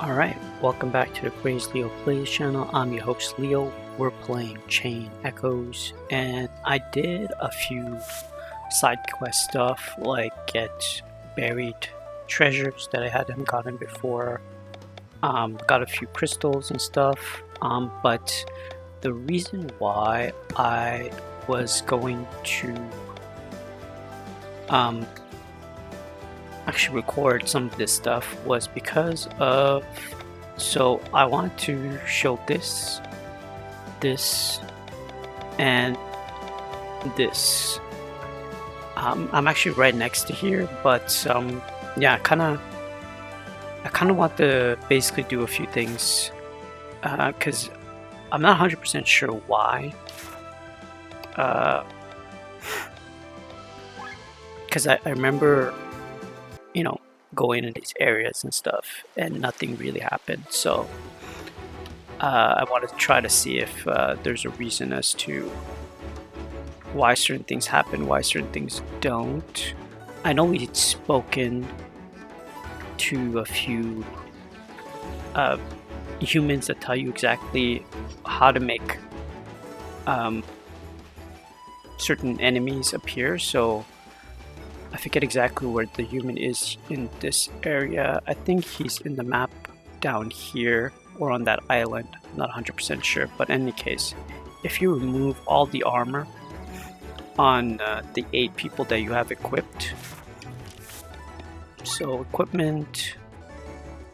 Alright, welcome back to the Crazy Leo Plays channel. I'm your host Leo. We're playing Chain Echoes, and I did a few side quest stuff like get buried treasures that I hadn't gotten before. Got a few crystals and stuff, but the reason why I was going to actually record some of this stuff was because of, so I want to show this, and this. I'm actually right next to here, but yeah, I kind of want to basically do a few things because I'm not 100% sure why. Because I remember, you know, going in these areas and stuff and nothing really happened, so I wanted to try to see if there's a reason as to why certain things happen, why certain things don't. I know we'd spoken to a few humans that tell you exactly how to make certain enemies appear, so I forget exactly where the human is in this area. I think he's in the map down here or on that island. I'm not 100% sure, but in any case, if you remove all the armor on the 8 people that you have equipped, so equipment,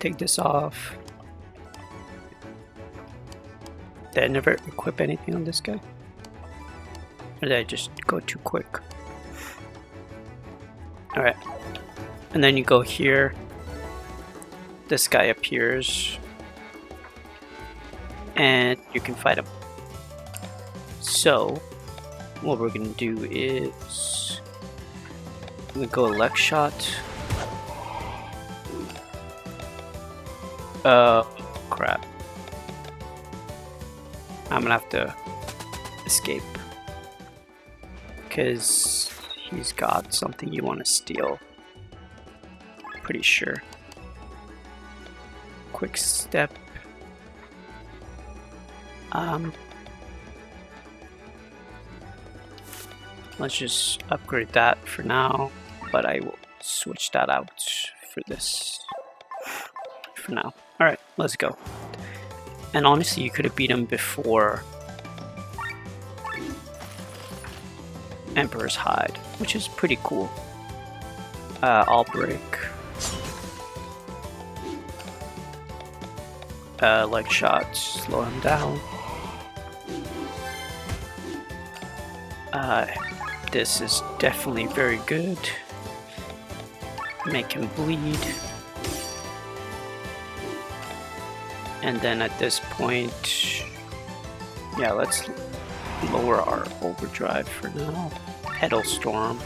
take this off. Did I never equip anything on this guy? Or did I just go too quick? Alright, and then you go here, this guy appears, and you can fight him. So, what we're going to do is, I'm going to go left shot. Crap. I'm going to have to escape, because he's got something you want to steal. Pretty sure. Quick step. Let's just upgrade that for now, but I will switch that out for this for now. Alright, let's go. And honestly, you could have beat him before Emperor's Hide, which is pretty cool. I'll break. Leg shot, slow him down. This is definitely very good. Make him bleed. And then at this point, yeah, let's lower our overdrive for now. Pedal Storm.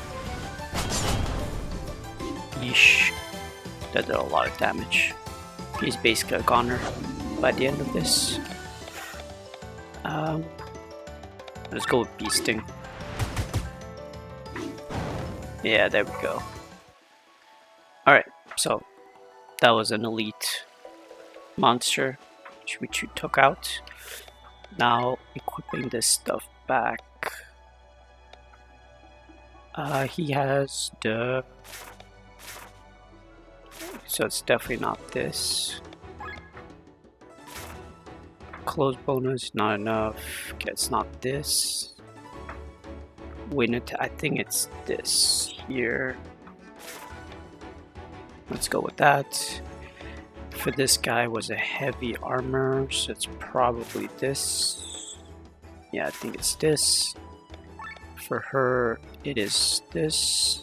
Yeesh. That did a lot of damage. He's basically a goner by the end of this. Let's go with Beasting. Yeah, there we go. Alright, so that was an elite monster which we took out. Now equipping this stuff back. He has the... So it's definitely not this. Close bonus, not enough. Okay, it's not this. Win it. I think it's this here. Let's go with that. For this guy was a heavy armor, so it's probably this. Yeah, I think it's this. For her, it is this,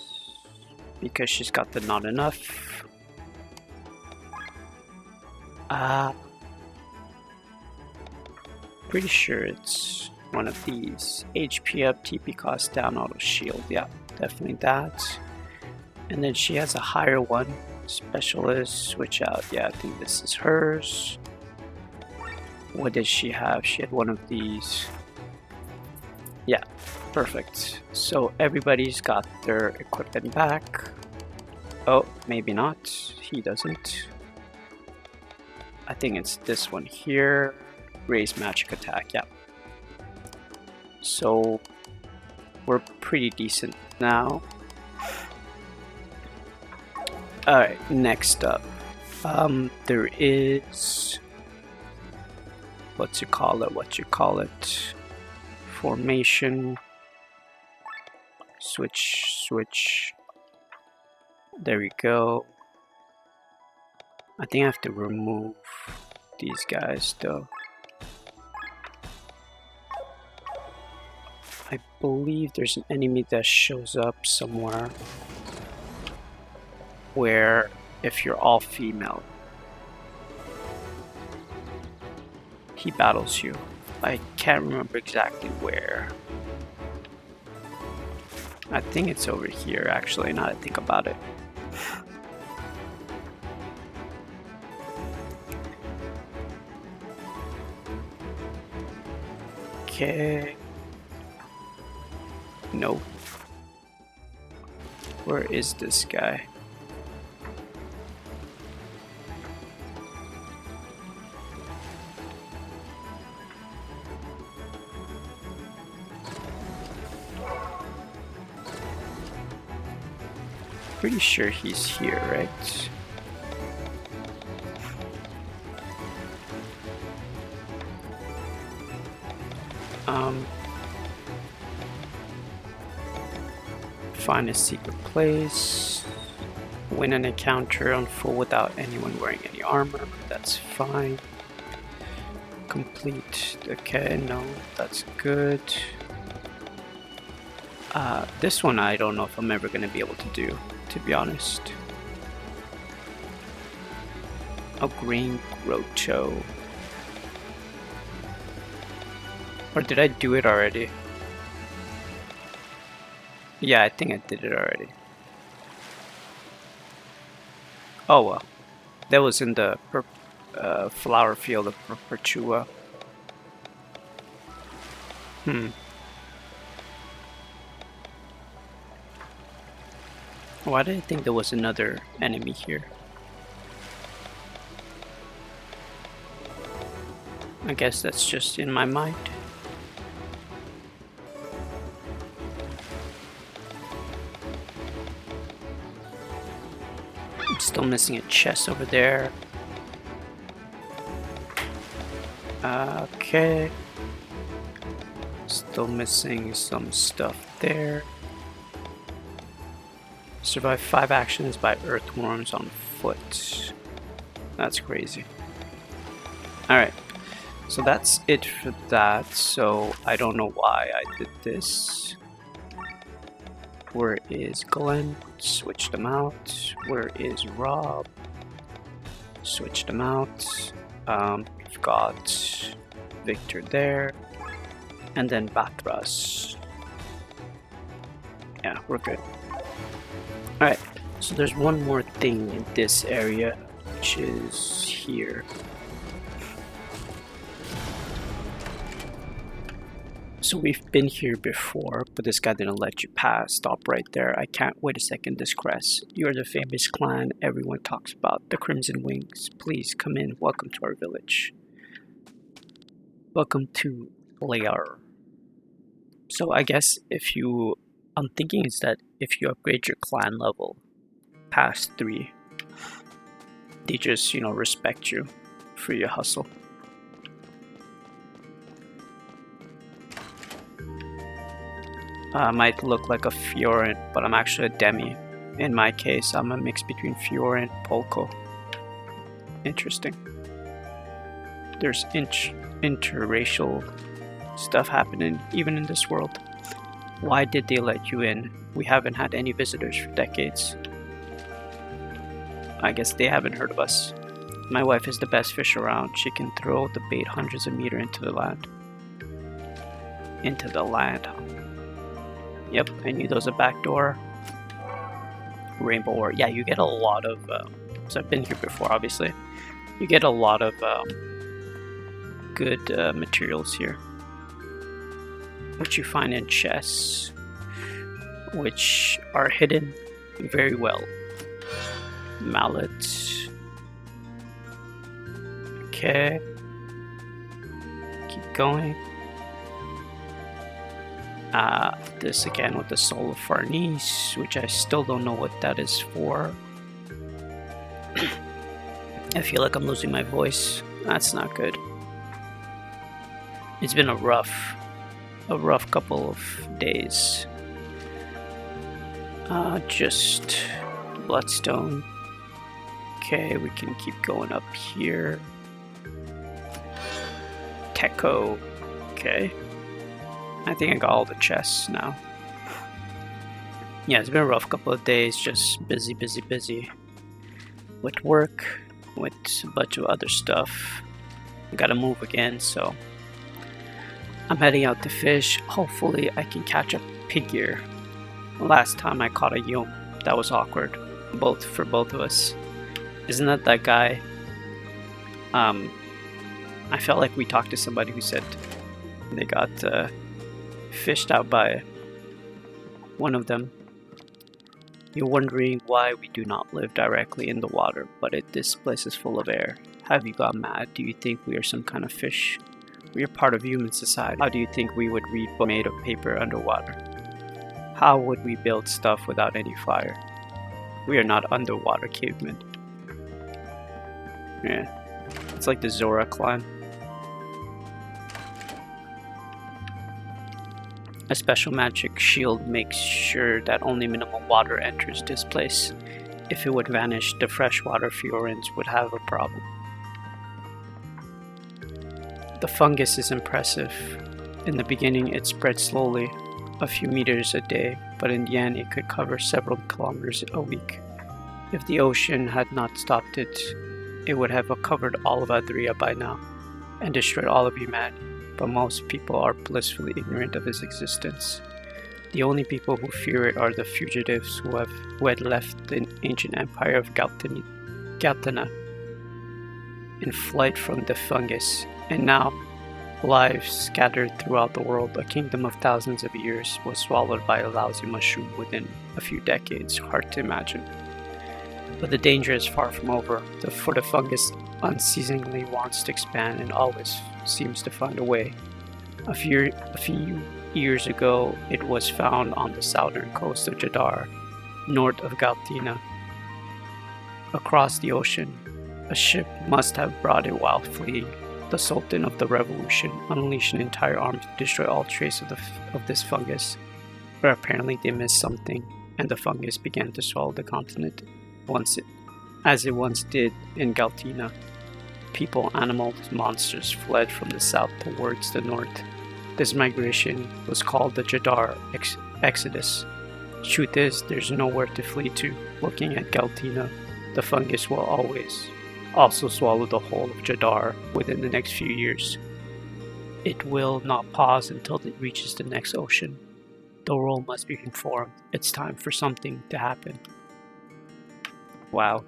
because she's got the not enough. Pretty sure it's one of these. HP up, TP cost down, auto shield. Yeah, definitely that. And then she has a higher one. Specialist, switch out. Yeah, I think this is hers. What did she have? She had one of these. Yeah, perfect. So everybody's got their equipment back. Oh, maybe not. He doesn't. I think it's this one here. Raise magic attack, yeah. So we're pretty decent now. Alright, next up. There is what you call it. Formation. Switch. There we go. I think I have to remove these guys though. I believe there's an enemy that shows up somewhere where if you're all female, he battles you. I can't remember exactly where. I think it's over here actually, now that I think about it. Okay. Nope. Where is this guy? Pretty sure he's here, right? Find a secret place. Win an encounter on full without anyone wearing any armor. That's fine. Complete. Okay, no, that's good. This one I don't know if I'm ever gonna be able to do, to be honest. A green grotto. Or did I do it already? Yeah, I think I did it already. Oh well. That was in the flower field of Perpetua. Why did I think there was another enemy here? I guess that's just in my mind. I'm still missing a chest over there. Okay. Still missing some stuff there. Survive 5 actions by earthworms on foot. That's crazy. Alright. So that's it for that. So I don't know why I did this. Where is Glenn? Switch them out. Where is Rob? Switch them out. We've got Victor there. And then Batras. Yeah, we're good. Alright, so there's one more thing in this area, which is here. So we've been here before, but this guy didn't let you pass. Stop right there. I can't wait a second, this crest. You're the famous clan everyone talks about, the Crimson Wings. Please come in. Welcome to our village. Welcome to Layar. So I guess I'm thinking is that if you upgrade your clan level past 3, they just, respect you for your hustle. I might look like a Fioran, but I'm actually a Demi. In my case, I'm a mix between Fioran and Polko. Interesting. There's interracial stuff happening even in this world. Why did they let you in? We haven't had any visitors for decades. I guess they haven't heard of us. My wife is the best fish around. She can throw the bait hundreds of meters into the land. Into the land. Yep, I knew there was a back door. Rainbow ore. Yeah, you get a lot of... so I've been here before, obviously. You get a lot of good materials here, which you find in chests, which are hidden very well. Mallet. Okay. Keep going. This again with the soul of Farnese, which I still don't know what that is for. I feel like I'm losing my voice. That's not good. It's been a rough couple of days. Just bloodstone. Okay, we can keep going up here. Techo. Okay. I think I got all the chests now. Yeah, it's been a rough couple of days, just busy with work, with a bunch of other stuff. I gotta move again, so I'm heading out to fish. Hopefully I can catch a pig here. Last time I caught a yom. That was awkward, for both of us. Isn't that guy? I felt like we talked to somebody who said they got fished out by one of them. You're wondering why we do not live directly in the water, but this place is full of air. Have you gone mad? Do you think we are some kind of fish? We are part of human society. How do you think we would read books made of paper underwater? How would we build stuff without any fire? We are not underwater cavemen. Yeah, it's like the Zora climb. A special magic shield makes sure that only minimal water enters this place. If it would vanish, the freshwater Fiorans would have a problem. The fungus is impressive. In the beginning, it spread slowly, a few meters a day, but in the end, it could cover several kilometers a week. If the ocean had not stopped it, it would have covered all of Adria by now and destroyed all of humanity. But most people are blissfully ignorant of its existence. The only people who fear it are the fugitives who had left the ancient empire of Galtana in flight from the fungus, and now, lives scattered throughout the world, a kingdom of thousands of years was swallowed by a lousy mushroom within a few decades. Hard to imagine. But the danger is far from over, for the fungus unceasingly wants to expand and always seems to find a way. A few years ago, it was found on the southern coast of Jadar, north of Galtina. Across the ocean, a ship must have brought it while fleeing. The Sultan of the Revolution unleashed an entire army to destroy all trace of this fungus, but apparently they missed something, and the fungus began to swallow the continent as it once did in Galtina. People, animals, monsters fled from the south towards the north. This migration was called the Jadar Exodus. Truth is, there's nowhere to flee to. Looking at Galtina, the fungus will always also swallow the whole of Jadar within the next few years. It will not pause until it reaches the next ocean. The world must be informed. It's time for something to happen. Wow.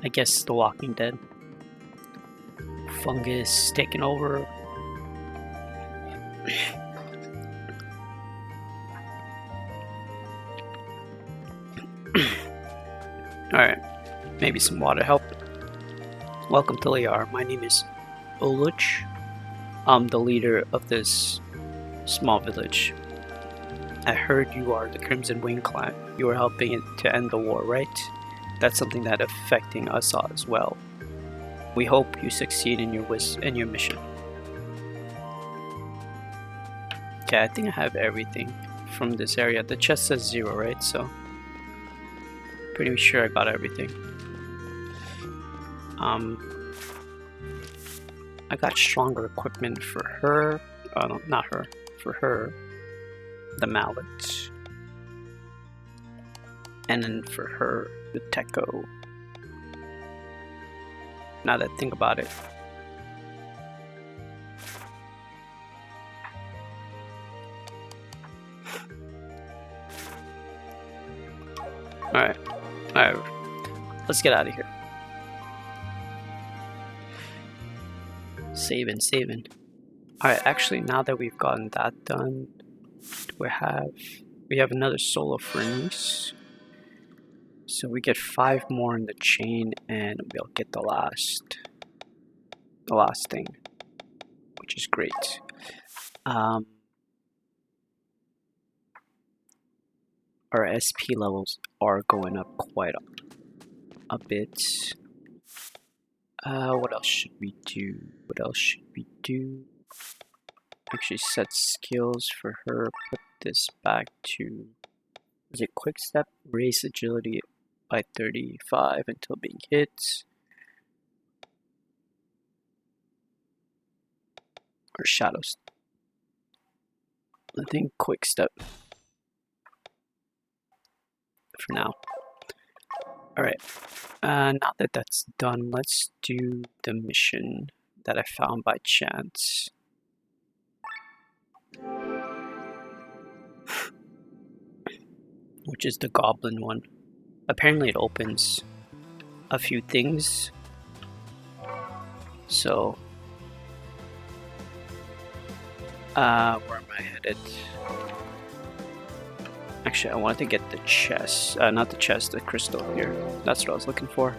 I guess The Walking Dead. Fungus taking over. Alright, maybe some water help. Welcome to Liar. My name is Uluch. I'm the leader of this small village. I heard you are the Crimson Wing clan. You are helping it to end the war, right? That's something that affecting us all as well. We hope you succeed in your mission. Okay, I think I have everything from this area. The chest says 0, right? So pretty sure I got everything. I got stronger equipment for her. No, not her. For her, the mallet. And then for her, the Techo. Now that I think about it. Alright. Let's get out of here. Saving. Alright, actually now that we've gotten that done, we have another soul of Fernice. So we get 5 more in the chain, and we'll get the last thing, which is great. Our SP levels are going up quite a bit. What else should we do? Actually set skills for her, put this back to, is it quick step? Raise agility by 35 until being hit. Or shadows. I think quick step for now. Alright, now that that's done, let's do the mission that I found by chance. Which is the Goblin one. Apparently it opens a few things. So, where am I headed? Actually, I wanted to get the chest, not the chest, the crystal here. That's what I was looking for.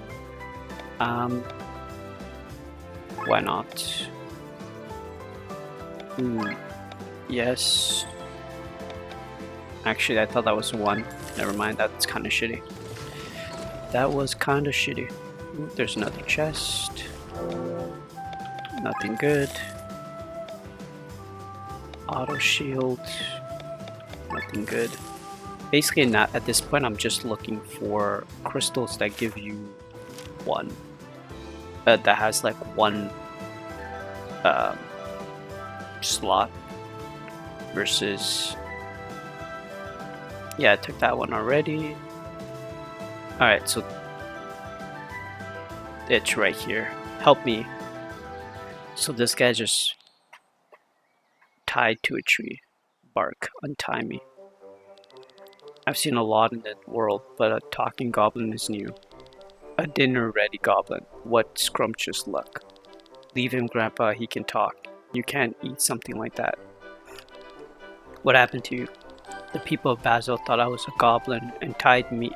Why not? Yes. Actually, I thought that was one. Never mind, that's kind of shitty. That was kind of shitty. Ooh, there's another chest. Nothing good. Auto shield. Nothing good. Basically, not at this point, I'm just looking for crystals that give you one. That has like one slot versus. Yeah, I took that one already. Alright, so it's right here. Help me. So this guy's just tied to a tree. Bark, untie me. I've seen a lot in the world, but a talking goblin is new. A dinner-ready goblin. What scrumptious luck. Leave him, Grandpa, he can talk. You can't eat something like that. What happened to you? The people of Basil thought I was a goblin and tied me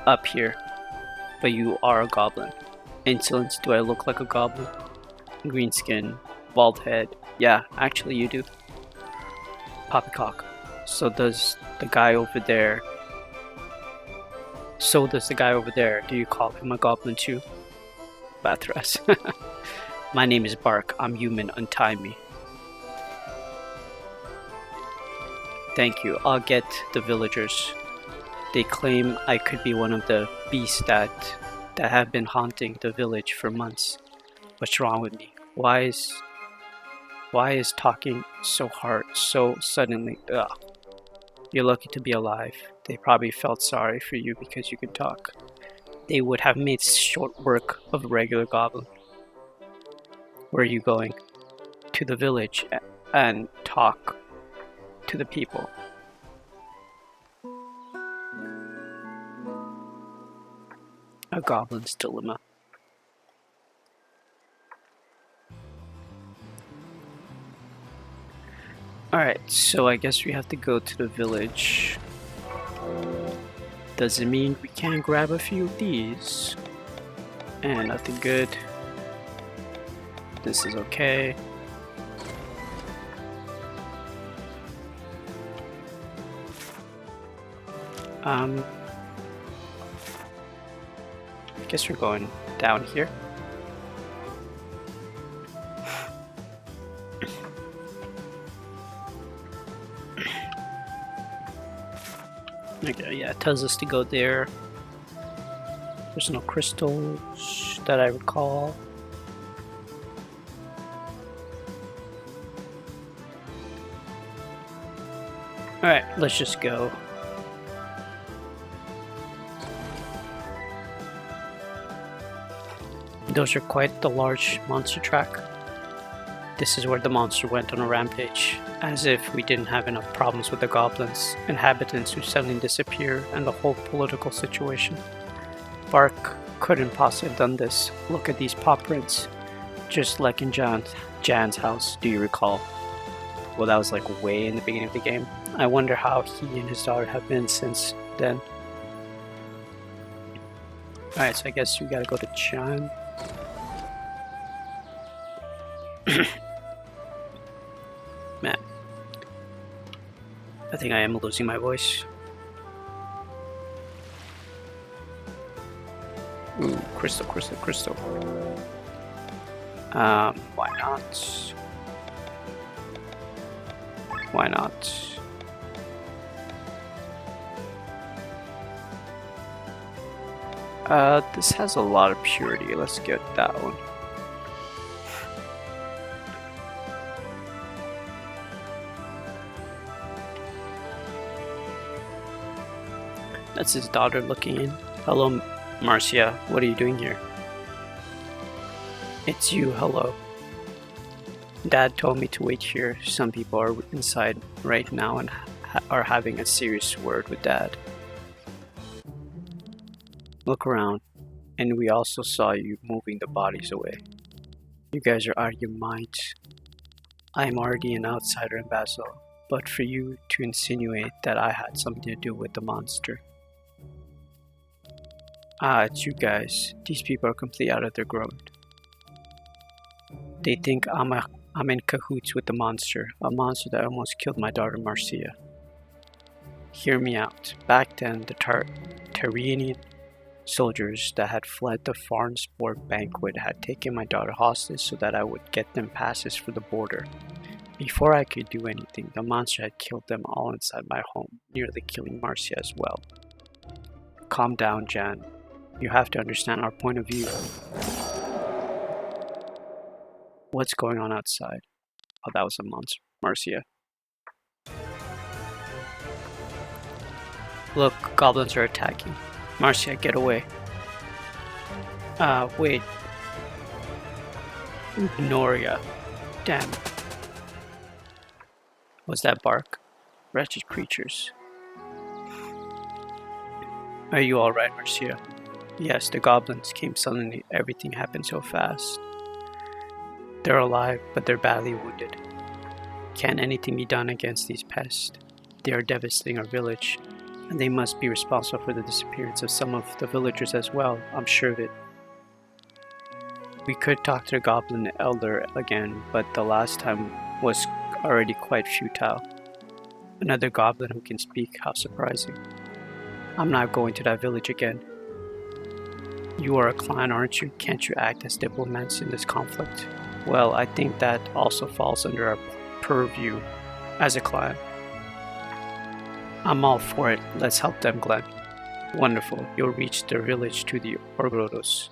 up here. But you are a goblin. Insolence, do I look like a goblin? Green skin, bald head. Yeah, actually you do. Poppycock. So does the guy over there. Do you call him a goblin too? Bathras. My name is Bark. I'm human. Untie me. Thank you. I'll get the villagers. They claim I could be one of the beasts that have been haunting the village for months. What's wrong with me? Why is talking so hard so suddenly? Ugh. You're lucky to be alive. They probably felt sorry for you because you can talk. They would have made short work of a regular goblin. Where are you going? To the village and talk to the people. A goblin's dilemma. Alright, so I guess we have to go to the village. Does it mean we can't grab a few of these? And nothing good. This is okay. I guess we're going down here. Okay, yeah, it tells us to go there. There's no crystals that I recall. Alright, let's just go. Those are quite the large monster track. This is where the monster went on a rampage, as if we didn't have enough problems with the goblins, inhabitants who suddenly disappear, and the whole political situation. Bark couldn't possibly have done this. Look at these paw prints. Just like in Jan's house, do you recall? Well, that was like way in the beginning of the game. I wonder how he and his daughter have been since then. Alright, so I guess we gotta go to John. Man, I think I am losing my voice. Ooh, crystal, crystal, crystal. Why not? Why not? This has a lot of purity. Let's get that one. That's his daughter looking in. Hello, Marcia. What are you doing here? It's you. Hello. Dad told me to wait here. Some people are inside right now and are having a serious word with Dad. Look around, and we also saw you moving the bodies away. You guys are out of your minds. I am already an outsider in Basel, but for you to insinuate that I had something to do with the monster. Ah, it's you guys. These people are completely out of their growth. They think I'm in cahoots with the monster, a monster that almost killed my daughter Marcia. Hear me out. Back then, the Tyrrhenian soldiers that had fled the foreign sport banquet had taken my daughter hostage so that I would get them passes for the border. Before I could do anything, the monster had killed them all inside my home, nearly killing Marcia as well. Calm down, Jan. You have to understand our point of view. What's going on outside? Oh, that was a monster. Marcia. Look, goblins are attacking. Marcia, get away. Wait. Ignoria. Damn. Was that bark? Wretched creatures. Are you alright, Marcia? Yes, the goblins came suddenly. Everything happened so fast. They're alive, but they're badly wounded. Can't anything be done against these pests? They are devastating our village, and they must be responsible for the disappearance of some of the villagers as well, I'm sure of it. We could talk to the Goblin Elder again, but the last time was already quite futile. Another goblin who can speak, how surprising. I'm not going to that village again. You are a clan, aren't you? Can't you act as diplomats in this conflict? Well, I think that also falls under our purview as a clan. I'm all for it. Let's help them, Glenn. Wonderful. You'll reach their village to the Orgrodos.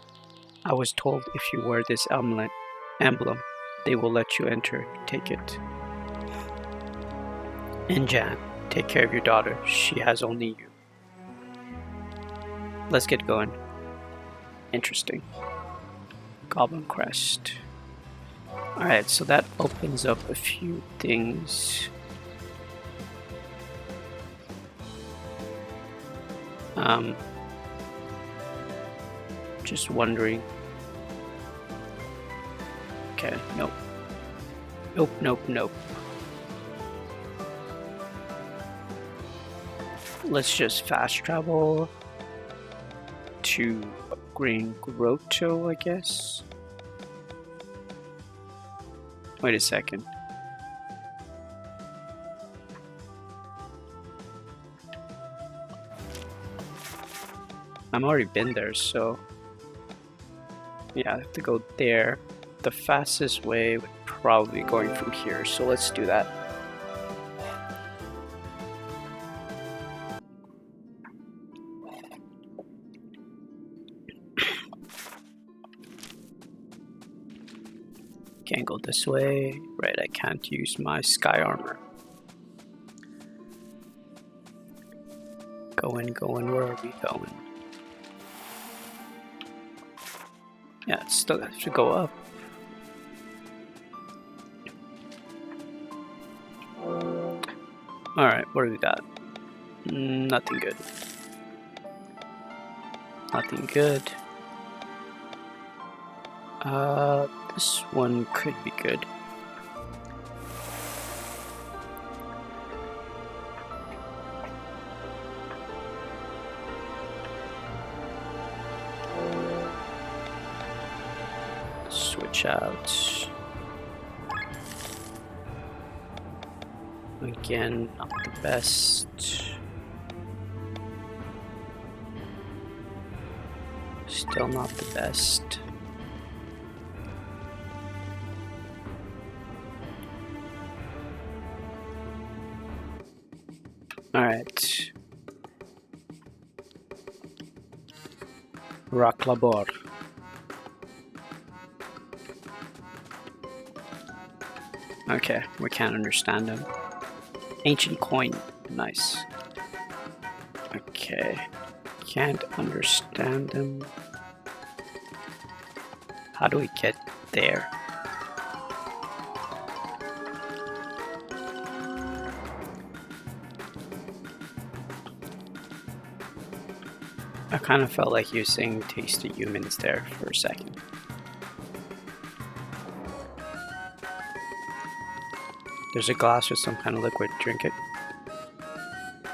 I was told if you wear this emblem, they will let you enter. Take it. And Jan, take care of your daughter. She has only you. Let's get going. Interesting. Goblin Crest. Alright, so that opens up a few things. Just wondering. Okay, nope. Nope, nope, nope. Let's just fast travel to Green Grotto, I guess. Wait a second. I've already been there, so yeah, I have to go there. The fastest way would probably be going from here, so let's do that. Can't go this way. Right, I can't use my sky armor. Going, where are we going? Yeah, it still has to go up. Alright, what do we got? Nothing good. Nothing good. This one could be good. Switch out. Again, not the best. Still not the best. Alright. Rock Labor. Okay, we can't understand them. Ancient coin. Nice. Okay. Can't understand them. How do we get there? I kind of felt like you were saying tasty humans there for a second. There's a glass with some kind of liquid. Drink it.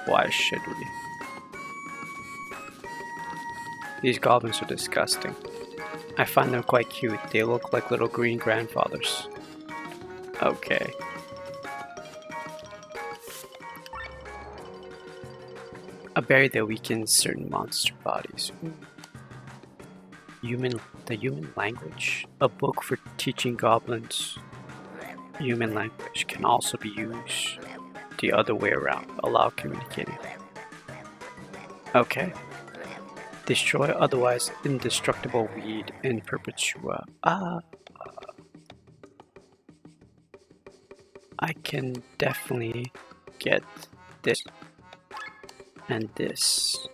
Why should we? These goblins are disgusting. I find them quite cute. They look like little green grandfathers. Okay. A berry that weakens certain monster bodies. The human language. A book for teaching goblins. Human language can also be used the other way around. Allow communicating. Okay. Destroy otherwise indestructible weed in perpetua. I can definitely get this and this.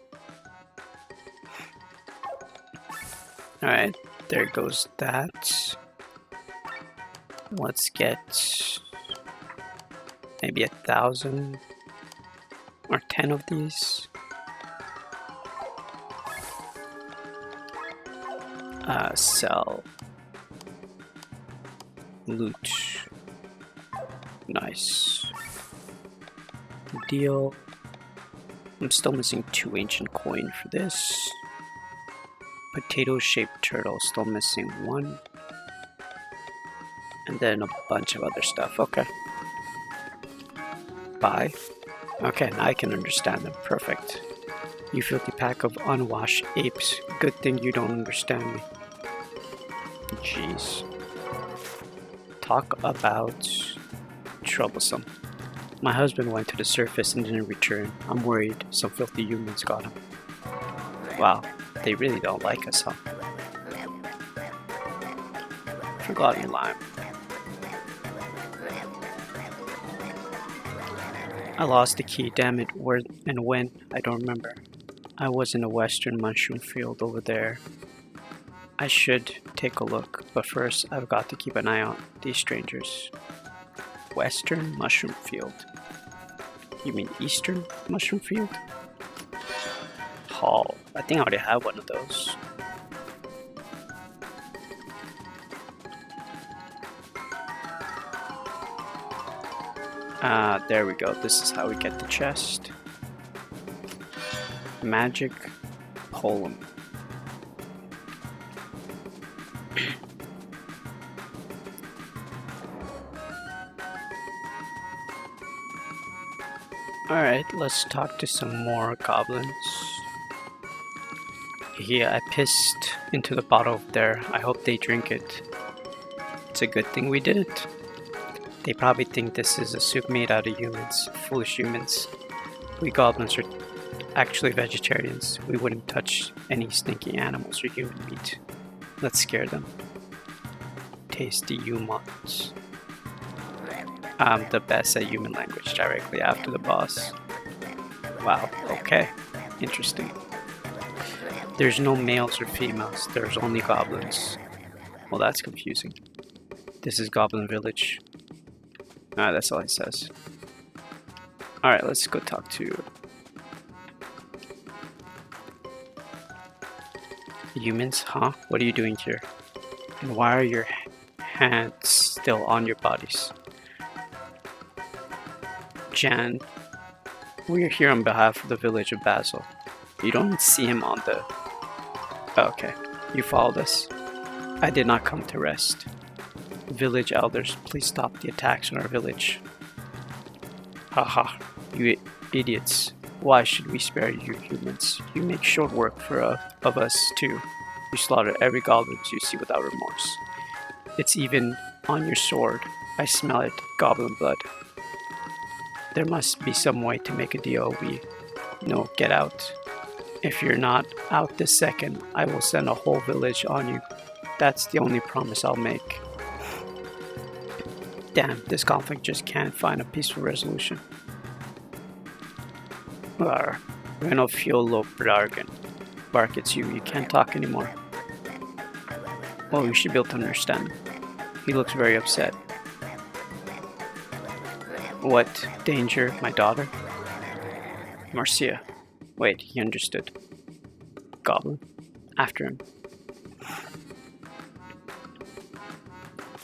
Alright, there goes that. Let's get maybe 1,000 or 10 of these. Sell. Loot. Nice. Deal. I'm still missing 2 ancient coin for this. Potato-shaped turtle, still missing 1. And then a bunch of other stuff. Okay. Buy. Okay, now I can understand them. Perfect. You filthy pack of unwashed apes. Good thing you don't understand me. Jeez. Talk about troublesome. My husband went to the surface and didn't return. I'm worried some filthy humans got him. Wow, they really don't like us, huh? Forgotten lime. I lost the key, damn it, where and when, I don't remember. I was in a western mushroom field over there. I should take a look, but first I've got to keep an eye on these strangers. Western mushroom field. You mean eastern mushroom field? Hall. I think I already have one of those. There we go. This is how we get the chest. Magic Polem. Alright, let's talk to some more goblins. Yeah, I pissed into the bottle there. I hope they drink it. It's a good thing we didn't. They probably think this is a soup made out of humans. Foolish humans. We goblins are actually vegetarians. We wouldn't touch any stinky animals or human meat. Let's scare them. Tasty humans. I'm the best at human language directly after the boss. Wow, okay. Interesting. There's no males or females. There's only goblins. Well, that's confusing. This is Goblin Village. That's all it says. Alright, let's go talk to humans, huh? What are you doing here? And why are your hands still on your bodies? Jan, we're here on behalf of the village of Basil. You don't see him on the... Okay, you followed us. I did not come to rest. Village elders, please stop the attacks on our village. Haha, you idiots. Why should we spare you humans? You make short work of us too. You slaughter every goblin you see without remorse. It's even on your sword. I smell it, goblin blood. There must be some way to make a deal. No, get out. If you're not out this second, I will send a whole village on you. That's the only promise I'll make. Damn, this conflict just can't find a peaceful resolution. Reno Fiolo Bragen. Bark, it's you. You can't talk anymore. Well, you should be able to understand. He looks very upset. What? Danger? My daughter? Marcia. Wait, he understood. Goblin. After him.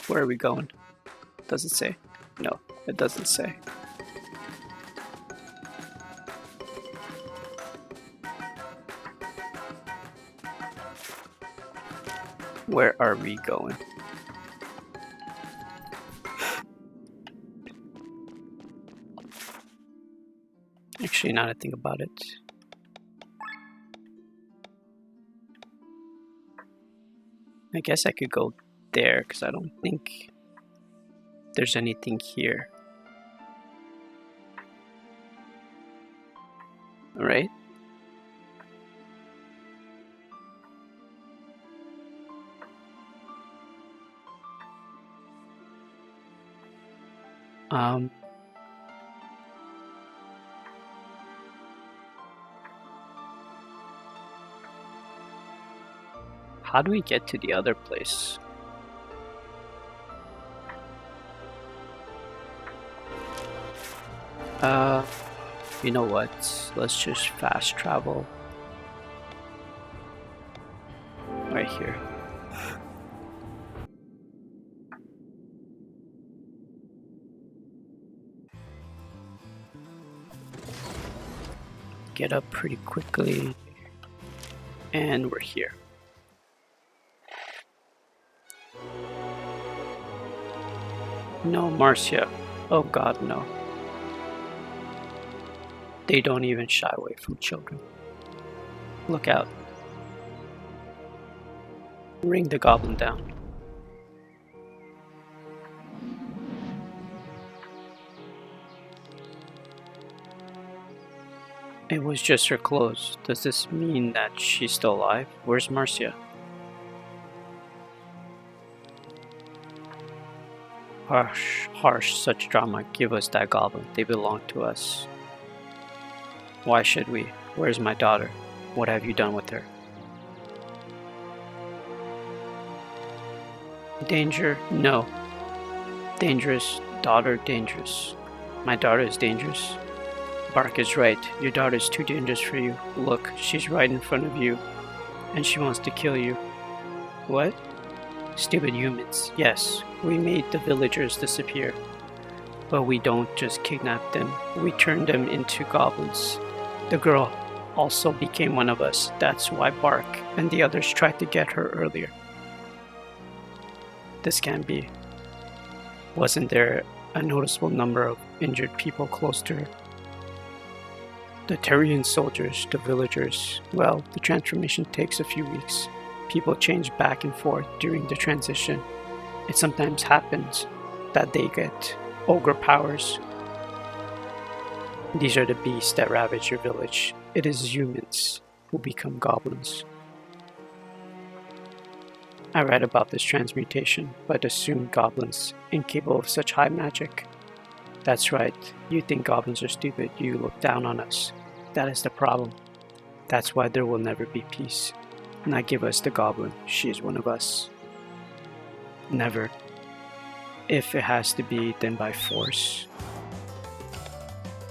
Where are we going? Does it say? No, it doesn't say. Where are we going? Actually, now that I think about it. I guess I could go there, because I don't think there's anything here. Alright. How do we get to the other place? You know what? Let's just fast travel. Right here. Get up pretty quickly. And we're here. No, Marcia. Oh God, no. They don't even shy away from children. Look out. Ring the goblin down. It was just her clothes. Does this mean that she's still alive? Where's Marcia? Harsh, such drama. Give us that goblin. They belong to us. Why should we? Where's my daughter? What have you done with her? Danger? No. Dangerous. Daughter, dangerous. My daughter is dangerous? Bark is right. Your daughter is too dangerous for you. Look, she's right in front of you. And she wants to kill you. What? Stupid humans. Yes, we made the villagers disappear. But we don't just kidnap them. We turn them into goblins. The girl also became one of us. That's why Bark and the others tried to get her earlier. This can't be. Wasn't there a noticeable number of injured people close to her? The Tyrian soldiers, the villagers, well, the transformation takes a few weeks. People change back and forth during the transition. It sometimes happens that they get ogre powers. These are the beasts that ravage your village. It is humans who become goblins. I read about this transmutation, but assumed goblins incapable of such high magic. That's right, you think goblins are stupid, you look down on us. That is the problem. That's why there will never be peace. Now give us the goblin, she is one of us. Never. If it has to be, then by force.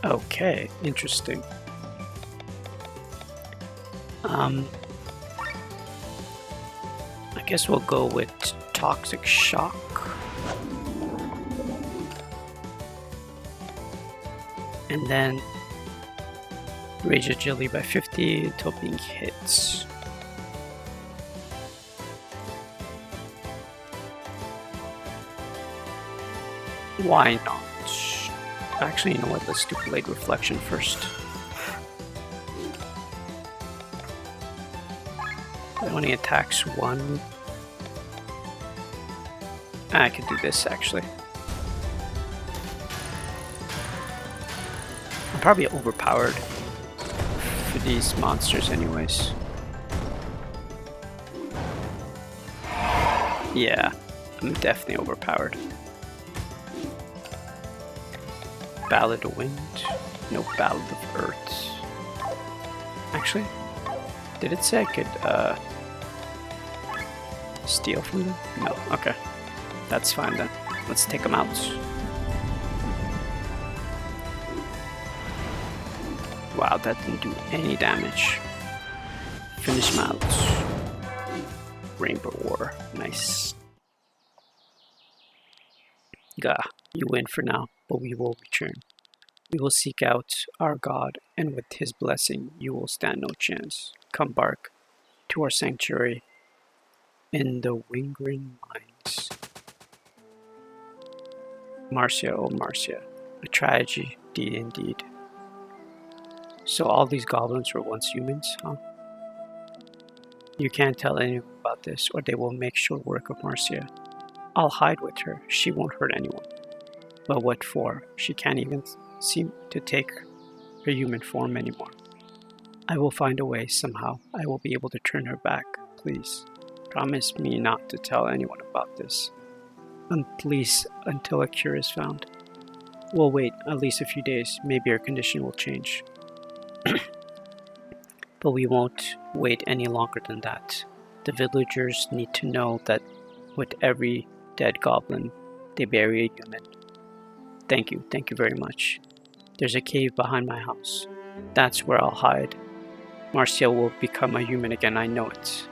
Okay, interesting. I guess we'll go with Toxic Shock. And then Rage Agility by 50 until being hit. Why not? Actually, you know what? Let's do Blade Reflection first. It only attacks one. I could do this actually. I'm probably overpowered for these monsters anyways. Yeah, I'm definitely overpowered. Ballad of Wind? No, Ballad of Earth. Actually, did it say I could steal from them? No, okay. That's fine then. Let's take them out. Wow, that didn't do any damage. Finish them out. Rainbow War. Nice. Gah, you win for now, but we will return. We will seek out our God, and with his blessing, you will stand no chance. Come bark to our sanctuary in the Wingren Mines. Marcia, oh Marcia, a tragedy indeed. So all these goblins were once humans, huh? You can't tell anyone about this, or they will make short work of Marcia. I'll hide with her. She won't hurt anyone. But what for? She can't even seem to take her human form anymore. I will find a way somehow. I will be able to turn her back. Please, promise me not to tell anyone about this. Please, until a cure is found. We'll wait at least a few days. Maybe her condition will change. But we won't wait any longer than that. The villagers need to know that with every dead goblin, they bury a human. Thank you very much. There's a cave behind my house. That's where I'll hide. Marcia will become a human again, I know it.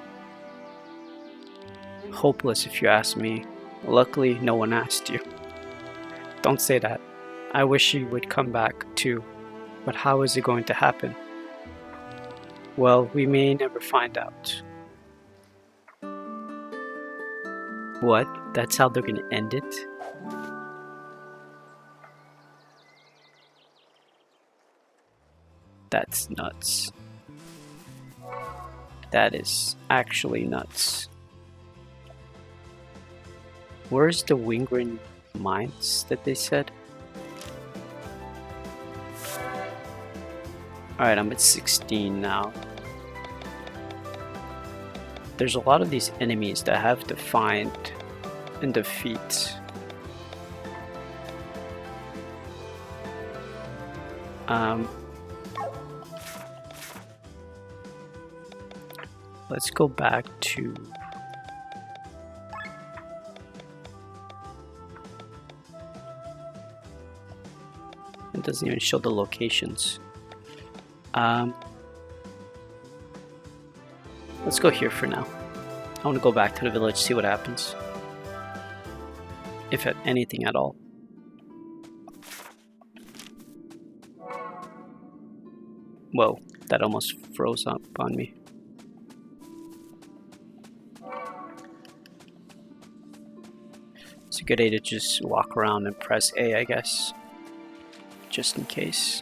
Hopeless if you ask me. Luckily, no one asked you. Don't say that. I wish she would come back too. But how is it going to happen? Well, we may never find out. What? That's how they're gonna end it? That's nuts. That is actually nuts. Where's the Wingren Mines that they said? Alright, I'm at 16 now. There's a lot of these enemies that I have to find and defeat. Let's go back to... It doesn't even show the locations. Let's go here for now. I want to go back to the village, see what happens. If anything at all. Whoa, that almost froze up on me. It's a good idea to just walk around and press A, I guess. Just in case.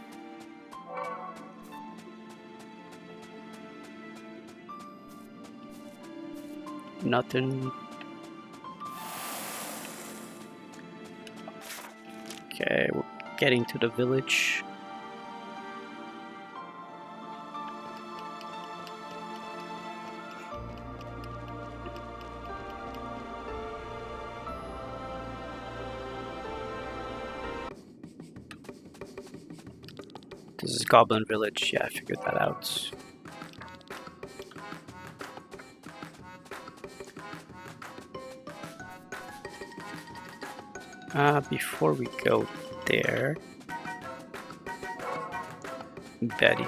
Nothing. Okay, we're getting to the village. This is Goblin Village. Yeah, I figured that out. Before we go there, Betty,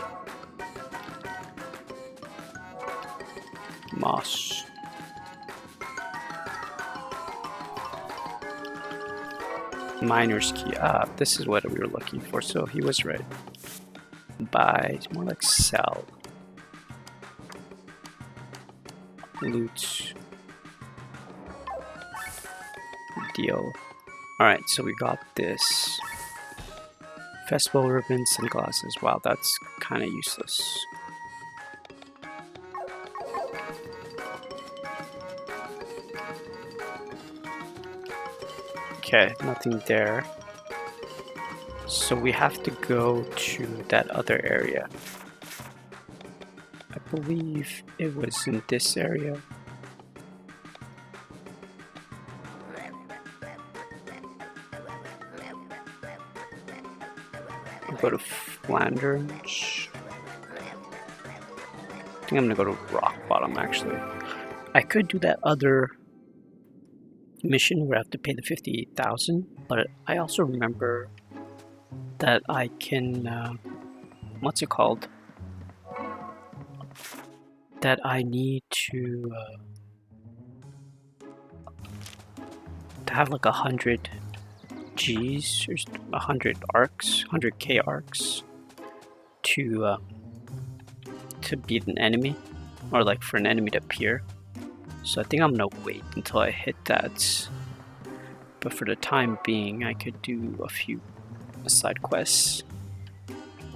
Moss, Miner's Key. This is what we were looking for, so he was right. Buy, it's more like sell. Loot. Deal. Alright, so we got this. Festival ribbons and glasses. Wow, that's kind of useless. Okay, nothing there. So we have to go to that other area. I believe it was in this area. I'll go to Flanders. I think I'm gonna go to Rock Bottom actually. I could do that other mission where I have to pay the 58,000, but I also remember that I can, what's it called? That I need to have like 100 Gs or 100 arcs, 100k arcs to beat an enemy, or like for an enemy to appear. So I think I'm gonna wait until I hit that. But for the time being, I could do a few side quests.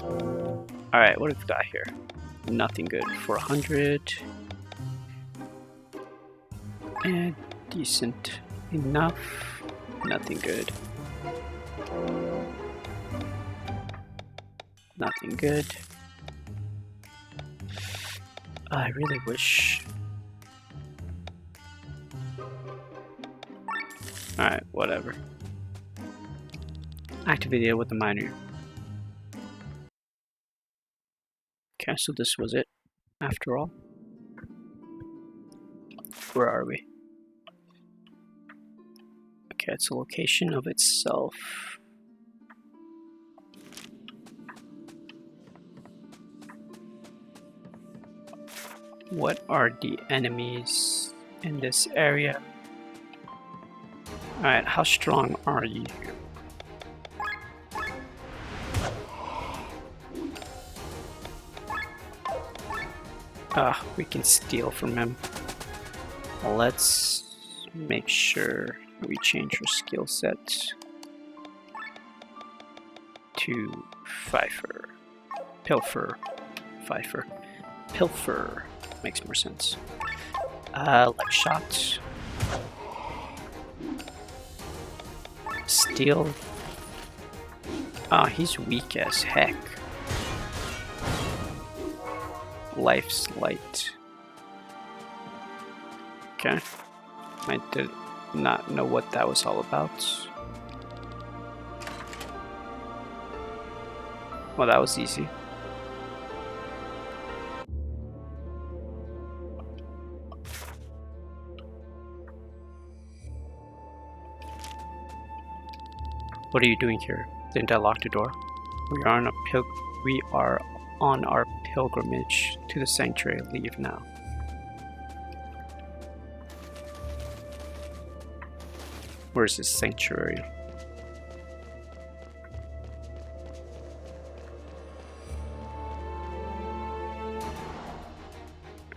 Alright, what have we got here? Nothing good. 400. And decent enough. Nothing good. Nothing good. I really wish. Alright, whatever. Activate it with the miner. Okay, so this was it, after all. Where are we? Okay, it's a location of itself. What are the enemies in this area? Alright, how strong are you? We can steal from him. Let's make sure we change our skill set to Pfeiffer. Pilfer. Pfeiffer. Pilfer. Makes more sense. Like shots. Steal. He's weak as heck. Life's light. Okay. I did not know what that was all about. Well, that was easy. What are you doing here? Didn't I lock the door? We are on our pilgrimage to the sanctuary. Leave now. Where's this sanctuary?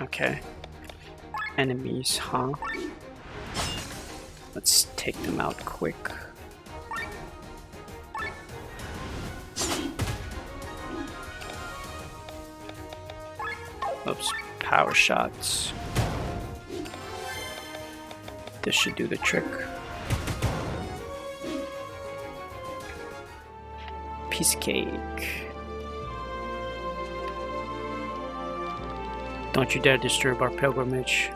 Okay. Enemies, huh? Let's take them out quick. Oops, power shots. This should do the trick. Piece of cake. Don't you dare disturb our pilgrimage.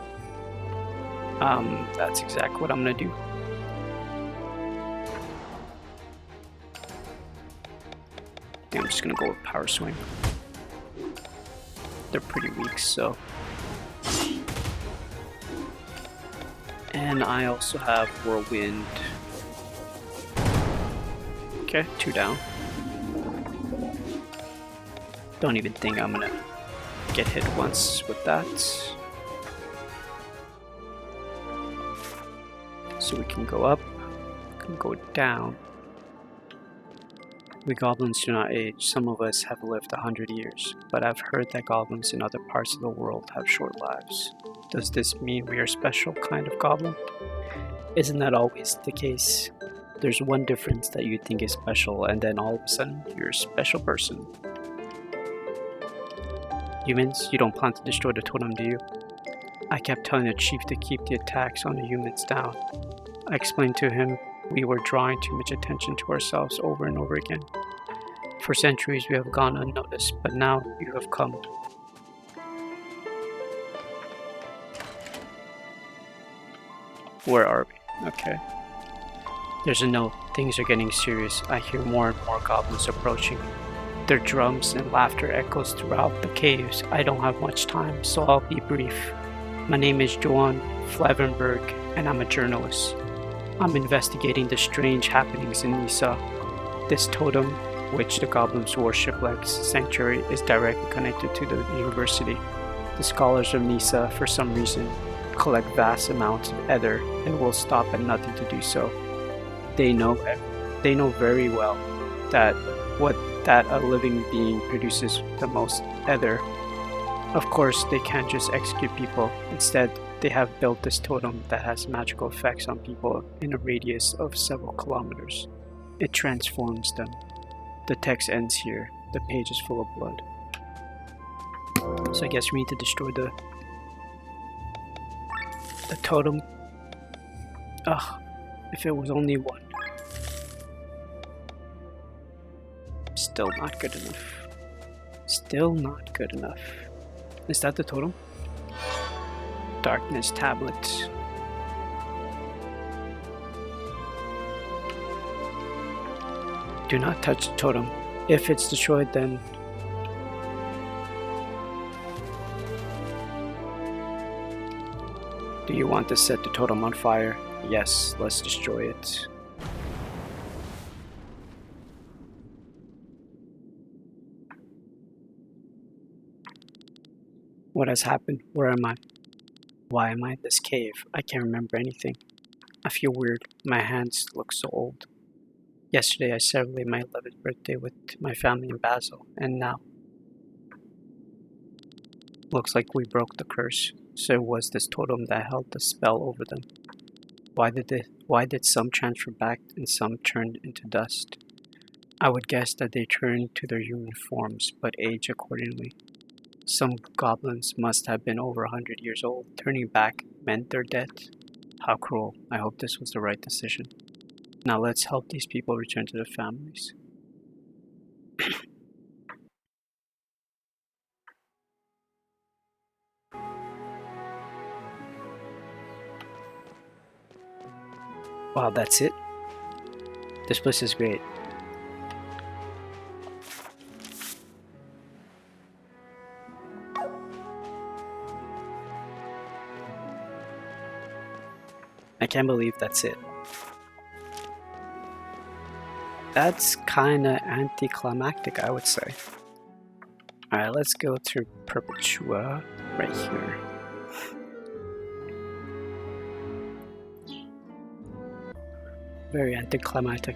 That's exactly what I'm gonna do. I think I'm just gonna go with power swing. They're pretty weak, so. And I also have whirlwind. Okay, 2 down. Don't even think I'm gonna get hit once with that. So we can go up, can go down. We goblins do not age. Some of us have lived 100 years, but I've heard that goblins in other parts of the world have short lives. Does this mean we are a special kind of goblin? Isn't that always the case? There's one difference that you think is special, and then all of a sudden, you're a special person. Humans, you don't plan to destroy the totem, do you? I kept telling the chief to keep the attacks on the humans down. I explained to him we were drawing too much attention to ourselves over and over again. For centuries we have gone unnoticed, but now you have come. Where are we? Okay. There's a note. Things are getting serious. I hear more and more goblins approaching. Their drums and laughter echoes throughout the caves. I don't have much time, so I'll be brief. My name is Johan Flavenberg, and I'm a journalist. I'm investigating the strange happenings in Nisa. This totem, which the goblins worship like sanctuary, is directly connected to the university. The scholars of Nisa, for some reason, collect vast amounts of ether and will stop at nothing to do so. They know very well that a living being produces the most ether. Of course, they can't just execute people. Instead, they have built this totem that has magical effects on people in a radius of several kilometers. It transforms them. The text ends here. The page is full of blood. So I guess we need to destroy the totem. Ugh, if it was only one. Still not good enough. Still not good enough. Is that the totem? Darkness tablet. Do not touch the totem. If it's destroyed, then do you want to set the totem on fire? Yes, let's destroy it. What has happened? Where am I? Why am I in this cave? I can't remember anything. I feel weird. My hands look so old. Yesterday I celebrated my 11th birthday with my family in Basel, and now looks like we broke the curse. So it was this totem that held the spell over them. Why did some transfer back and some turned into dust? I would guess that they turned to their human forms, but age accordingly. Some goblins must have been over 100 years old. Turning back meant they're dead. How cruel. I hope this was the right decision. Now let's help these people return to their families. Wow, that's it? This place is great. I can't believe that's it. That's kinda anticlimactic, I would say. Alright, let's go to Perpetua right here. Very anticlimactic.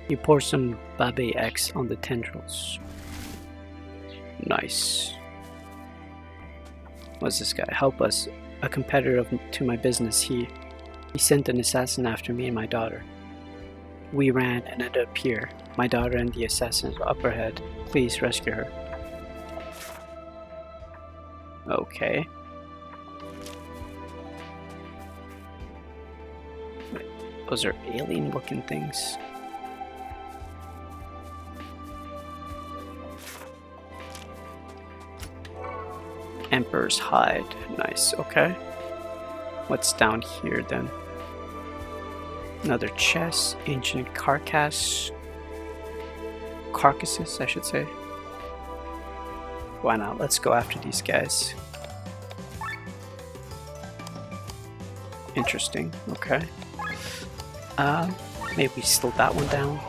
You pour some Babe X on the tendrils. Nice. What's this guy? Help us. A competitor to my business. He sent an assassin after me and my daughter. We ran and ended up here. My daughter and the assassin's upper head. Please rescue her. Okay. Those are alien looking things. Emperor's Hide. Nice, okay. What's down here then? Another chest, ancient carcasses, I should say. Why not? Let's go after these guys. Interesting, okay. Maybe we slow that one down.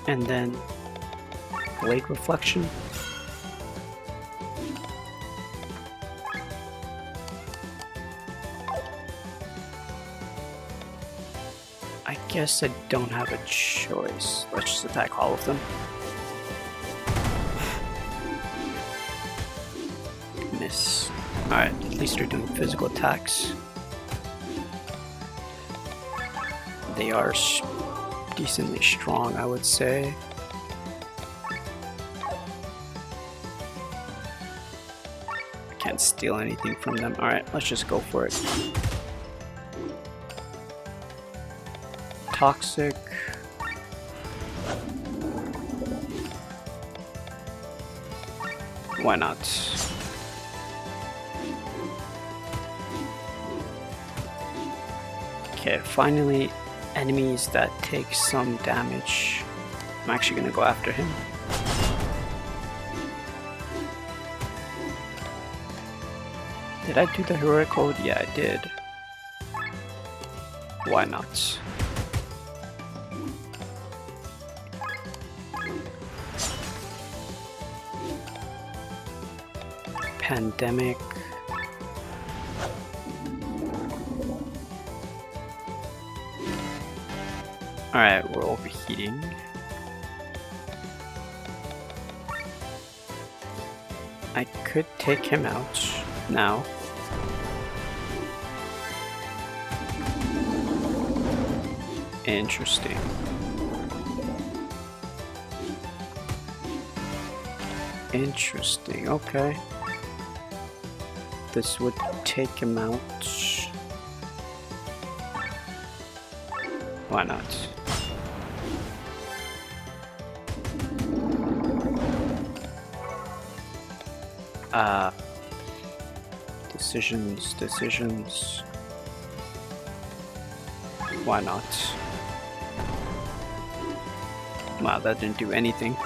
And then Blade Reflection. I guess I don't have a choice. Let's just attack all of them. Miss. Alright, at least they're doing physical attacks. they are decently strong, I would say. Can't steal anything from them. Alright, let's just go for it. Toxic. Why not? Okay, finally, enemies that take some damage. I'm actually gonna go after him. Did I do the heroic code? Yeah, I did. Why not? Pandemic. Alright, we're overheating. I could take him out now. Interesting. Interesting, okay. This would take him out. Why not? Decisions. Why not? Wow, that didn't do anything.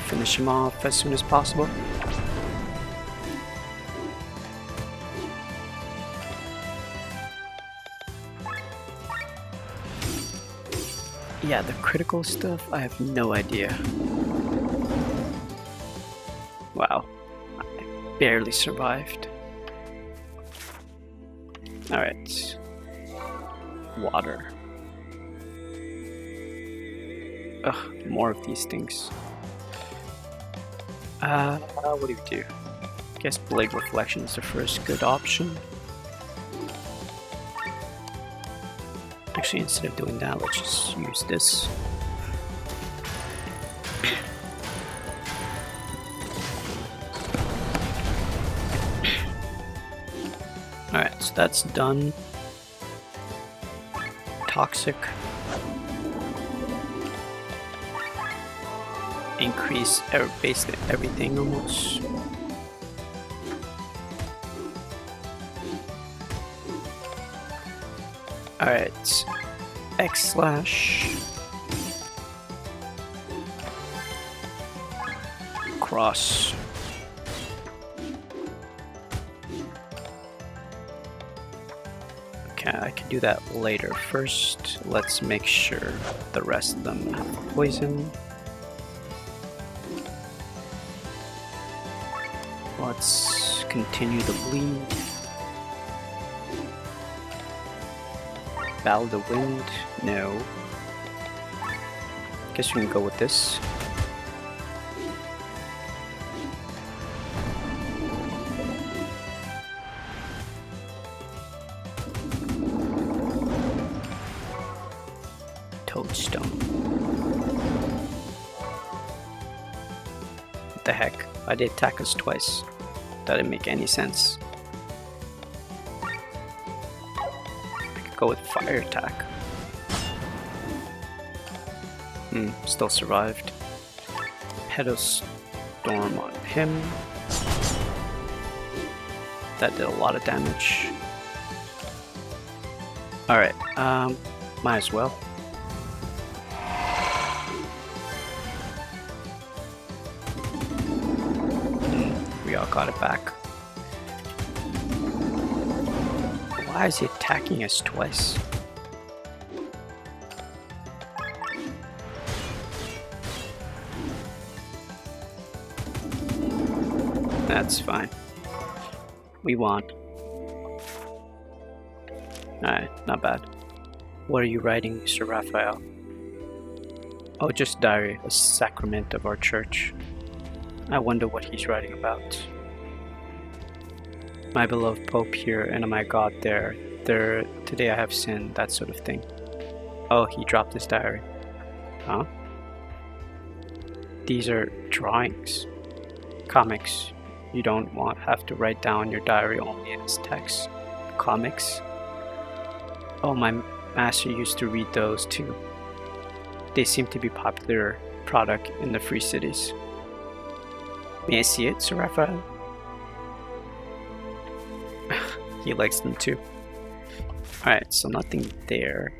Finish him off as soon as possible. Yeah, the critical stuff, I have no idea. Wow, I barely survived. Alright. Water. Ugh, more of these things. What do we do? Guess Blade Reflection is the first good option. Actually, instead of doing that, let's just use this. Alright, so that's done. Toxic. Increase basically everything almost. Alright, X/. Cross. Okay, I can do that later. First, let's make sure the rest of them have poison. Let's continue the bleed. Bow the Wind? No. Guess we can go with this. Toadstone. What the heck? Why did it attack us twice? That didn't make any sense. Go with fire attack. Still survived. Petal Storm on him. That did a lot of damage. Alright, might as well. We all got it back. Why is he attacking us twice? That's fine. We won. Alright, not bad. What are you writing, Sir Raphael? Oh, just diary, a sacrament of our church. I wonder what he's writing about. My beloved Pope here, and my God there. Today I have sinned, that sort of thing. Oh, he dropped his diary. Huh? These are drawings. Comics. You don't have to write down your diary only as text. Comics. Oh, my master used to read those too. They seem to be popular product in the free cities. May I see it, Sir Raphael? He likes them too. Alright, so nothing there.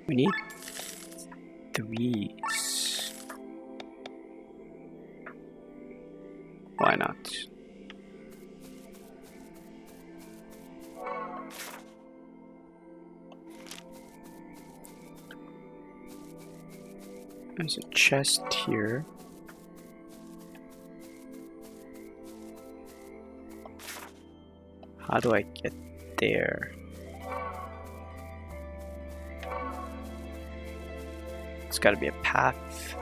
We need 3s. Why not? There's a chest here. How do I get there? It's gotta be a path.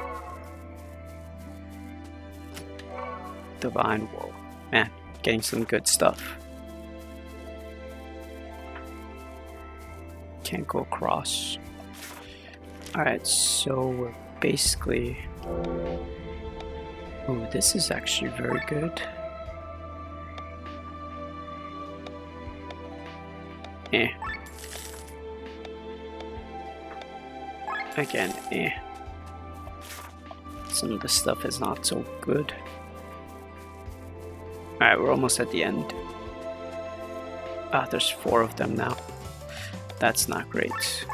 Divine wool. Man, getting some good stuff. Can't go across. Alright, so we're basically... Oh, this is actually very good. Eh. Again, eh. Some of the stuff is not so good. Alright, we're almost at the end. Ah, there's 4 of them now. That's not great.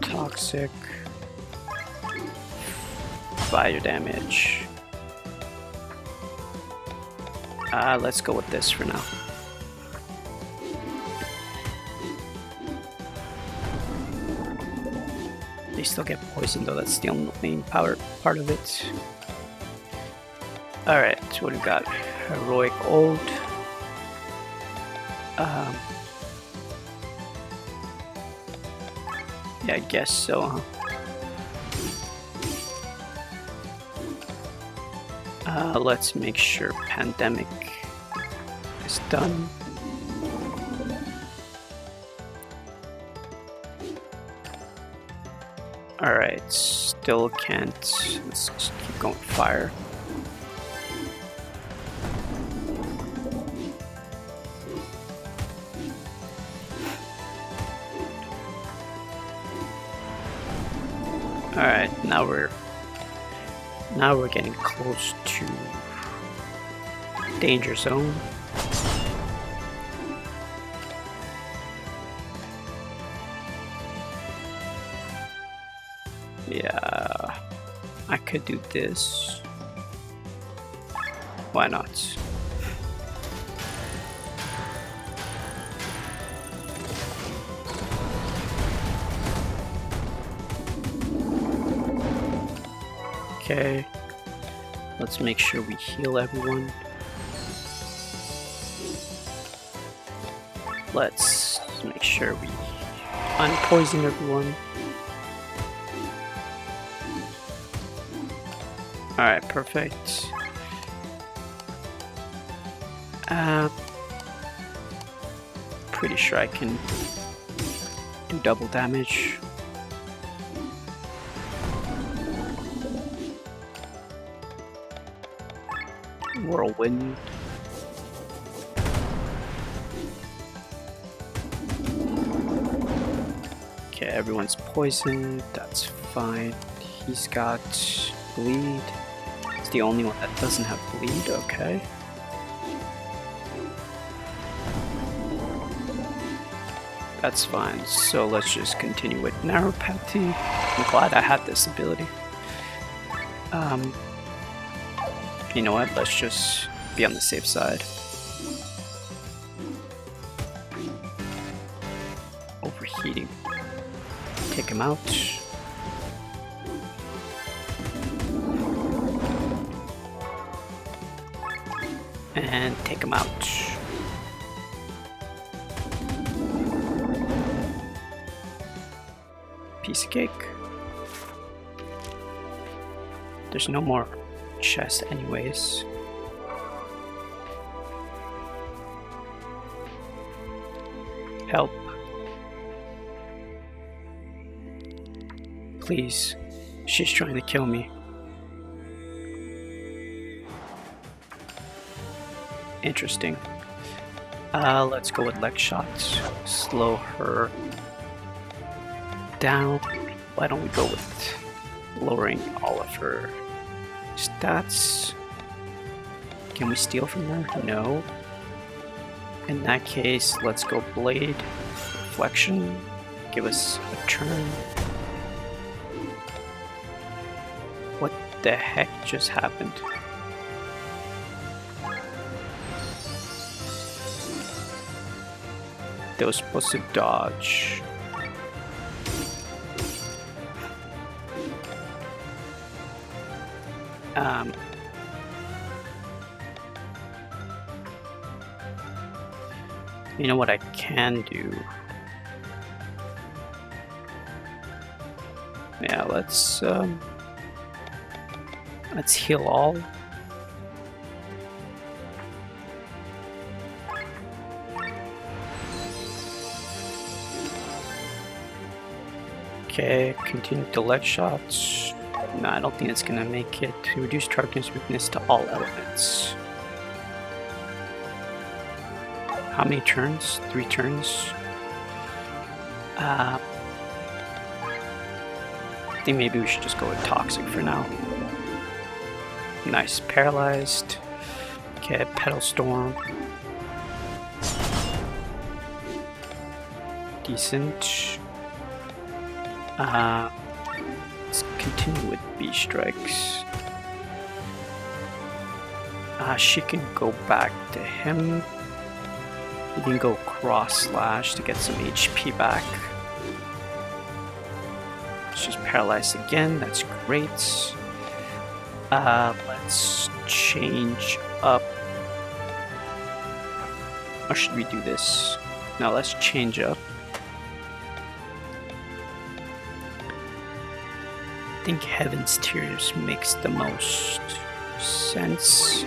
Toxic. Fire damage. Let's go with this for now. They still get poisoned though, that's the only main part of it. Alright, so what do we got? Heroic Old. Yeah, I guess so, huh? Let's make sure Pandemic is done. Alright, still can't. Let's just keep going fire. Alright, now we're getting close to danger zone. Yeah, I could do this. Why not? Okay, let's make sure we heal everyone. Let's make sure we unpoison everyone. Alright, perfect. Pretty sure I can do double damage. Whirlwind. Okay, everyone's poisoned, that's fine. He's got bleed. It's the only one that doesn't have bleed, okay. That's fine, so let's just continue with Neuropathy. I'm glad I had this ability. You know what, let's just be on the safe side. Overheating. Take him out. And take him out. Piece of cake. There's no more chest anyways. Help. Please. She's trying to kill me. Interesting. Let's go with leg shots. Slow her down. Why don't we go with lowering all of her stats? Can we steal from her? No. In that case, let's go blade. Reflection. Give us a turn. What the heck just happened? They were supposed to dodge. You know what I can do? Yeah, let's heal all. Okay, continue to leg shots. No, I don't think it's gonna make it. Reduce target's weakness to all elements. How many turns? 3 turns. I think maybe we should just go with toxic for now. Nice, paralyzed. Okay, pedal storm. Decent. Let's continue with B strikes. She can go back to him. You can go cross slash to get some HP back. She's paralyzed again, that's great. Let's change up. Or should we do this? No, let's change up. I think Heaven's Tears makes the most sense.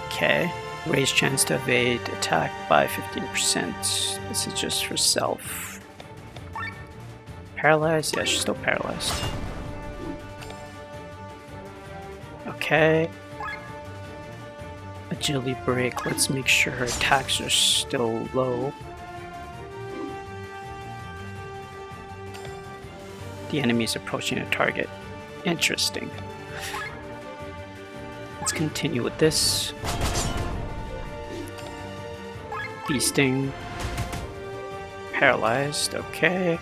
Okay, raise chance to evade attack by 15%. This is just for self. Paralyzed? Yeah, she's still paralyzed. Okay. Agility break. Let's make sure her attacks are still low. The enemy is approaching a target. Interesting. Let's continue with this. Feasting. Paralyzed, okay.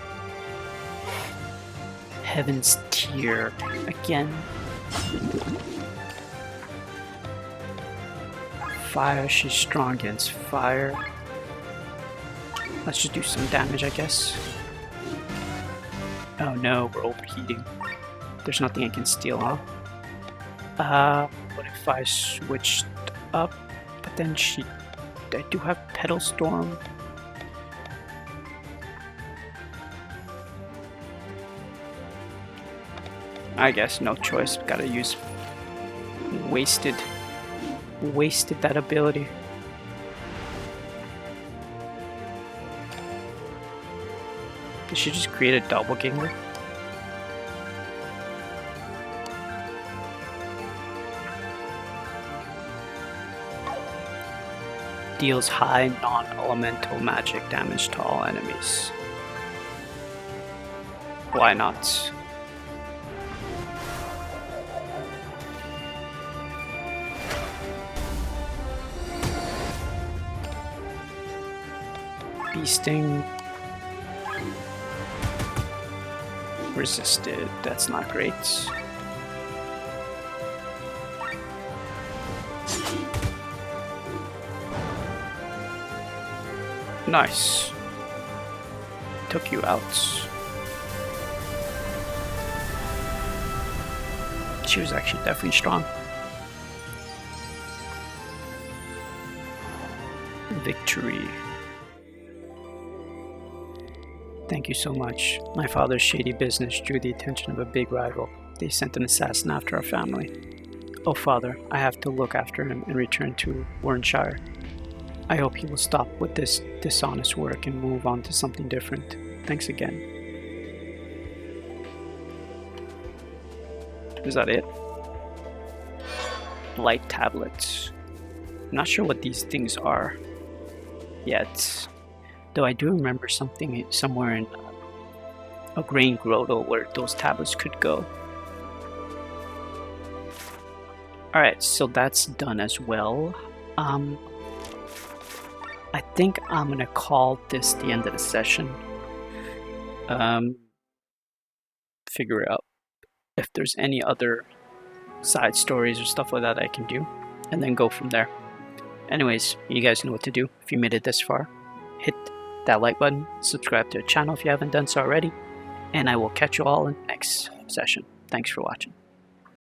Heaven's Tear again. Fire, she's strong against fire. Let's just do some damage, I guess. Oh no, we're overheating. There's nothing I can steal, huh? What if I switched up? But then I do have Pedal Storm. I guess no choice. Gotta use. Wasted that ability. Did she just create a doppelganger? Deals high non-elemental magic damage to all enemies. Why not? Beasting. Resisted. That's not great. Nice. Took you out. She was actually definitely strong. Victory. Thank you so much. My father's shady business drew the attention of a big rival. They sent an assassin after our family. Oh, Father, I have to look after him and return to Warrenshire. I hope he will stop with this dishonest work and move on to something different. Thanks again. Is that it? Light tablets. I'm not sure what these things are yet. Though I do remember something somewhere in a grain grotto where those tablets could go. Alright, so that's done as well. I think I'm gonna call this the end of the session. Figure out if there's any other side stories or stuff like that I can do, and then go from there. Anyways, you guys know what to do. If you made it this far, hit that like button, subscribe to the channel if you haven't done so already, and I will catch you all in the next session. Thanks for watching.